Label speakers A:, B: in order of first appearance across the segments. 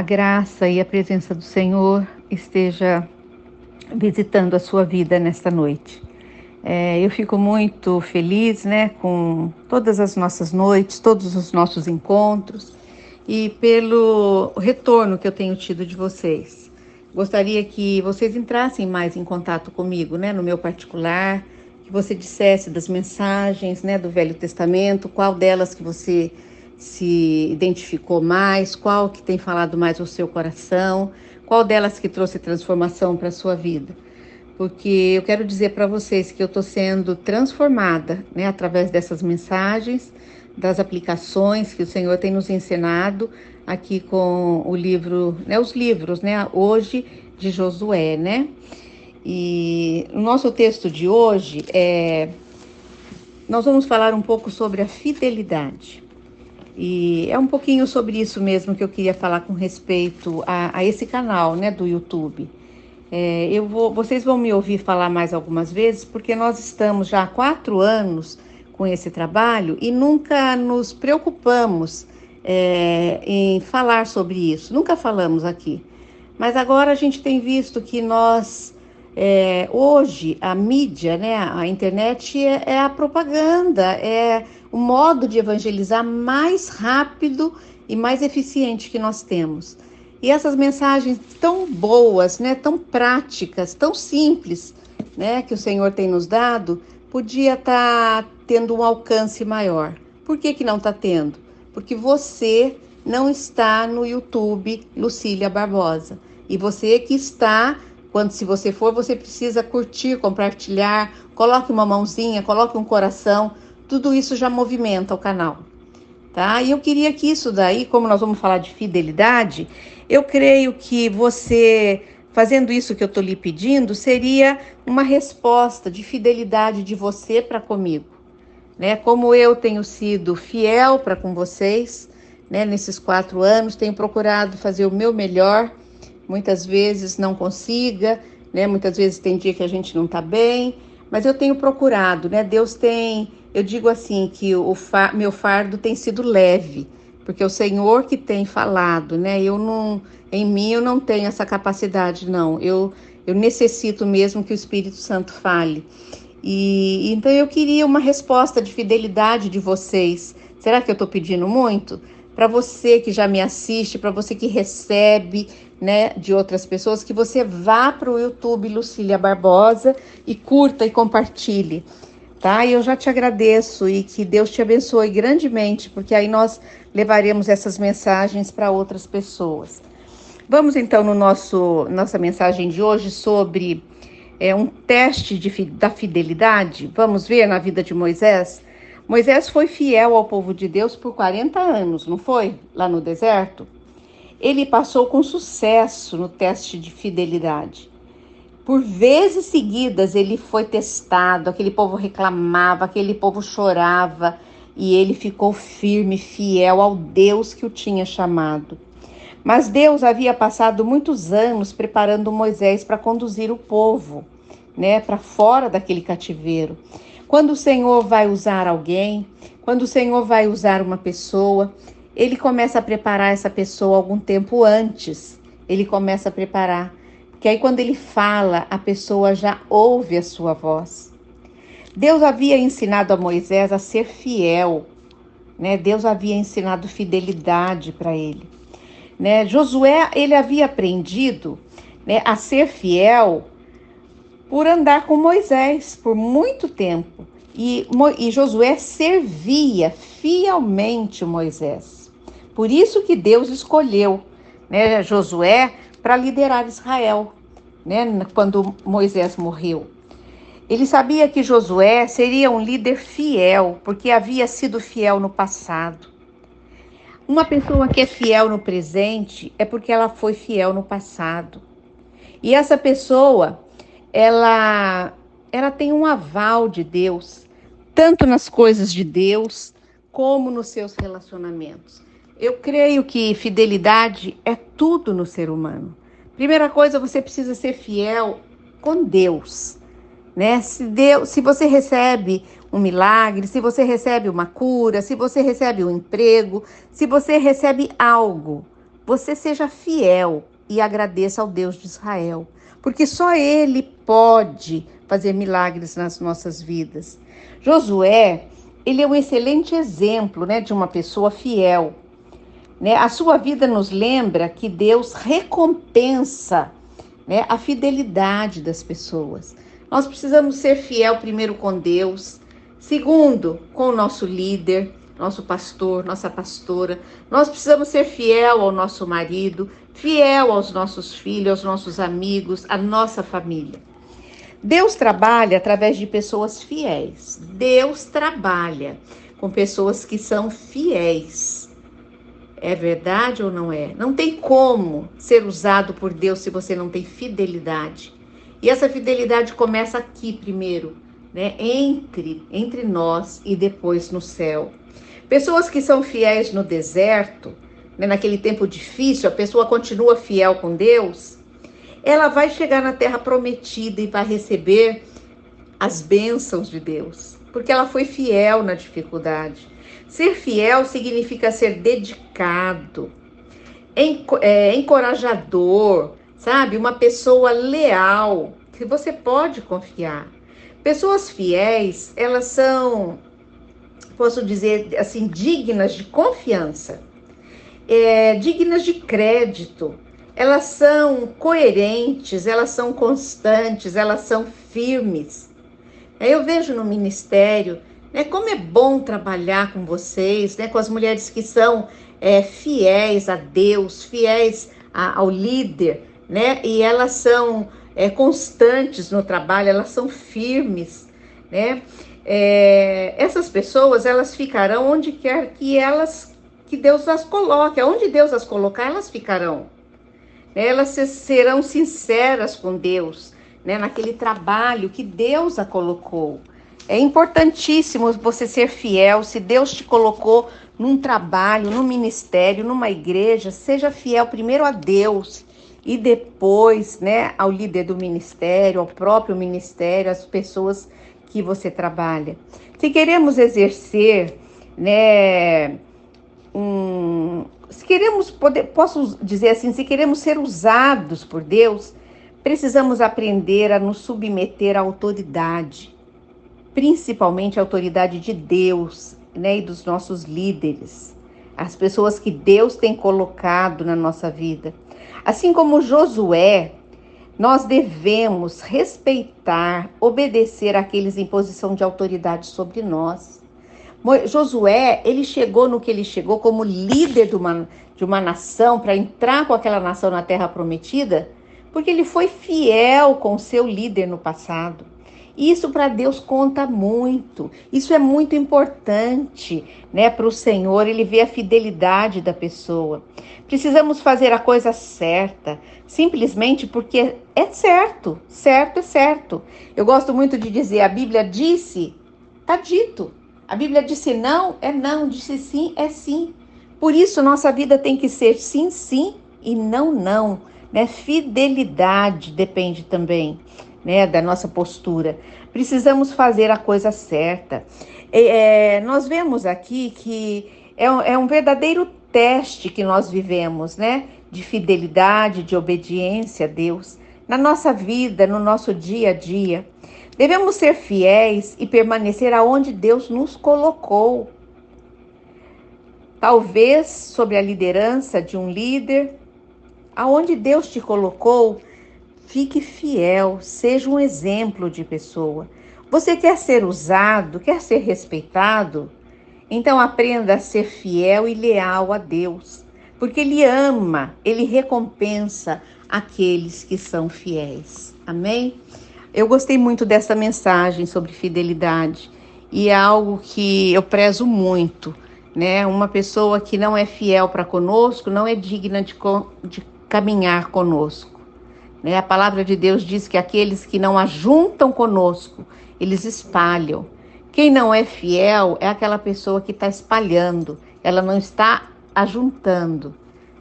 A: a graça e a presença do Senhor esteja visitando a sua vida nesta noite. Eu fico muito feliz, com todas as nossas noites, todos os nossos encontros e pelo retorno que eu tenho tido de vocês. Gostaria que vocês entrassem mais em contato comigo, no meu particular, que você dissesse das mensagens, do Velho Testamento, qual delas que você se identificou mais, qual que tem falado mais ao seu coração, qual delas que trouxe transformação para a sua vida. Porque eu quero dizer para vocês que eu estou sendo transformada, através dessas mensagens, das aplicações que o Senhor tem nos ensinado aqui com o livro, os livros, hoje de Josué, E o nosso texto de hoje nós vamos falar um pouco sobre a fidelidade. E é um pouquinho sobre isso mesmo que eu queria falar com respeito a esse canal, do YouTube. Vocês vão me ouvir falar mais algumas vezes, porque nós estamos já há 4 anos com esse trabalho e nunca nos preocupamos em falar sobre isso. Nunca falamos aqui. Mas agora a gente tem visto que hoje a mídia, a internet é a propaganda, é o modo de evangelizar mais rápido e mais eficiente que nós temos. E essas mensagens tão boas, tão práticas, tão simples, que o Senhor tem nos dado, podia estar tendo um alcance maior. Por que não está tendo? Porque você não está no YouTube Lucília Barbosa. E você que está, se você for, você precisa curtir, compartilhar, coloque uma mãozinha, coloque um coração, tudo isso já movimenta o canal. Tá? E eu queria que isso daí, como nós vamos falar de fidelidade, eu creio que você, fazendo isso que eu estou lhe pedindo, seria uma resposta de fidelidade de você para comigo. Como eu tenho sido fiel para com vocês, nesses 4 anos, tenho procurado fazer o meu melhor, muitas vezes não consiga, muitas vezes tem dia que a gente não está bem, mas eu tenho procurado, Deus tem... Eu digo assim que meu fardo tem sido leve, porque o Senhor que tem falado, em mim eu não tenho essa capacidade, não. Eu necessito mesmo que o Espírito Santo fale. E então eu queria uma resposta de fidelidade de vocês. Será que eu estou pedindo muito? Para você que já me assiste, para você que recebe, de outras pessoas, que você vá para o YouTube Lucília Barbosa e curta e compartilhe. Tá? E eu já te agradeço e que Deus te abençoe grandemente, porque aí nós levaremos essas mensagens para outras pessoas. Vamos então no nossa mensagem de hoje sobre um teste da fidelidade. Vamos ver na vida de Moisés. Moisés foi fiel ao povo de Deus por 40 anos, não foi? Lá no deserto. Ele passou com sucesso no teste de fidelidade. Por vezes seguidas ele foi testado, aquele povo reclamava, aquele povo chorava e ele ficou firme, fiel ao Deus que o tinha chamado. Mas Deus havia passado muitos anos preparando Moisés para conduzir o povo, para fora daquele cativeiro. Quando o Senhor vai usar alguém, quando o Senhor vai usar uma pessoa, ele começa a preparar essa pessoa algum tempo antes. Ele começa a preparar. Que aí quando ele fala, a pessoa já ouve a sua voz. Deus havia ensinado a Moisés a ser fiel, Deus havia ensinado fidelidade para ele. Josué, ele havia aprendido a ser fiel por andar com Moisés por muito tempo. E Josué servia fielmente Moisés. Por isso que Deus escolheu Josué para liderar Israel, quando Moisés morreu. Ele sabia que Josué seria um líder fiel, porque havia sido fiel no passado. Uma pessoa que é fiel no presente é porque ela foi fiel no passado. E essa pessoa, ela tem um aval de Deus, tanto nas coisas de Deus, como nos seus relacionamentos. Eu creio que fidelidade é tudo no ser humano. Primeira coisa, você precisa ser fiel com Deus, Se você recebe um milagre, se você recebe uma cura, se você recebe um emprego, se você recebe algo, você seja fiel e agradeça ao Deus de Israel, porque só Ele pode fazer milagres nas nossas vidas. Josué, ele é um excelente exemplo, né, de uma pessoa fiel, né? A sua vida nos lembra que Deus recompensa, né, a fidelidade das pessoas. Nós precisamos ser fiel primeiro com Deus, segundo com o nosso líder, nosso pastor, nossa pastora. Nós precisamos ser fiel ao nosso marido, fiel aos nossos filhos, aos nossos amigos, à nossa família. Deus trabalha através de pessoas fiéis. Deus trabalha com pessoas que são fiéis. É verdade ou não é? Não tem como ser usado por Deus se você não tem fidelidade. E essa fidelidade começa aqui primeiro, né? Entre nós e depois no céu. Pessoas que são fiéis no deserto, né? Naquele tempo difícil, a pessoa continua fiel com Deus, ela vai chegar na terra prometida e vai receber as bênçãos de Deus, porque ela foi fiel na dificuldade. Ser fiel significa ser dedicado, encorajador, sabe? Uma pessoa leal, que você pode confiar. Pessoas fiéis, elas são, posso dizer assim, dignas de confiança, dignas de crédito. Elas são coerentes, elas são constantes, elas são firmes. Eu vejo no ministério, né, como é bom trabalhar com vocês, né, com as mulheres que são fiéis a Deus, fiéis ao líder, né, e elas são constantes no trabalho, elas são firmes, né. Essas pessoas, elas ficarão onde quer que Deus as coloque, onde Deus as colocar, elas ficarão. Elas serão sinceras com Deus, né, naquele trabalho que Deus a colocou. É importantíssimo você ser fiel. Se Deus te colocou num trabalho, num ministério, numa igreja, seja fiel primeiro a Deus e depois, né, ao líder do ministério, ao próprio ministério, às pessoas que você trabalha. Se queremos exercer, né, se queremos posso dizer assim, se queremos ser usados por Deus, precisamos aprender a nos submeter à autoridade, principalmente a autoridade de Deus, né, e dos nossos líderes, as pessoas que Deus tem colocado na nossa vida. Assim como Josué, nós devemos respeitar, obedecer àqueles em posição de autoridade sobre nós. Josué, ele chegou no que ele chegou como líder de uma nação, para entrar com aquela nação na terra prometida, porque ele foi fiel com o seu líder no passado. Isso para Deus conta muito. Isso é muito importante, né, para o Senhor. Ele vê a fidelidade da pessoa. Precisamos fazer a coisa certa, simplesmente porque é certo. Certo é certo. Eu gosto muito de dizer, a Bíblia disse, está dito. A Bíblia disse não, é não. Disse sim, é sim. Por isso, nossa vida tem que ser sim, sim e não, não. Né? Fidelidade depende também, né, da nossa postura. Precisamos fazer a coisa certa. Nós vemos aqui que é um verdadeiro teste que nós vivemos, né, de fidelidade, de obediência a Deus, na nossa vida, no nosso dia a dia. Devemos ser fiéis e permanecer aonde Deus nos colocou. Talvez sob a liderança de um líder, aonde Deus te colocou, fique fiel, seja um exemplo de pessoa. Você quer ser usado, quer ser respeitado? Então aprenda a ser fiel e leal a Deus, porque Ele ama, Ele recompensa aqueles que são fiéis. Amém? Eu gostei muito dessa mensagem sobre fidelidade e é algo que eu prezo muito, né? Uma pessoa que não é fiel para conosco não é digna de caminhar conosco, né? A palavra de Deus diz que aqueles que não ajuntam conosco, eles espalham. Quem não é fiel é aquela pessoa que está espalhando, ela não está ajuntando,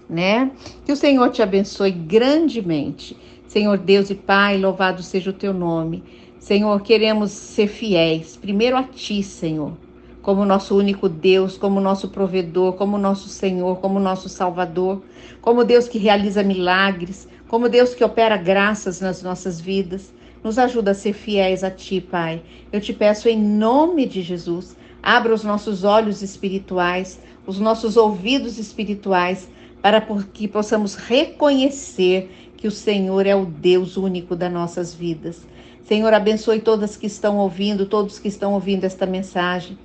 A: né? Que o Senhor te abençoe grandemente. Senhor Deus e Pai, louvado seja o teu nome. Senhor, queremos ser fiéis, primeiro a Ti, Senhor. como nosso único Deus, como nosso provedor, como nosso Senhor, como nosso Salvador, como Deus que realiza milagres, como Deus que opera graças nas nossas vidas. Nos ajuda a ser fiéis a Ti, Pai. Eu te peço em nome de Jesus, abra os nossos olhos espirituais, os nossos ouvidos espirituais, para que possamos reconhecer que o Senhor é o Deus único das nossas vidas. Senhor, abençoe todas que estão ouvindo, todos que estão ouvindo esta mensagem.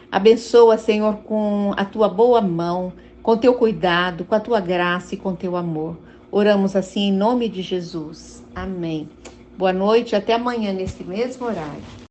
A: Abençoa, Senhor, com a tua boa mão, com teu cuidado, com a tua graça e com teu amor. Oramos assim em nome de Jesus. Amém. Boa noite, até amanhã nesse mesmo horário.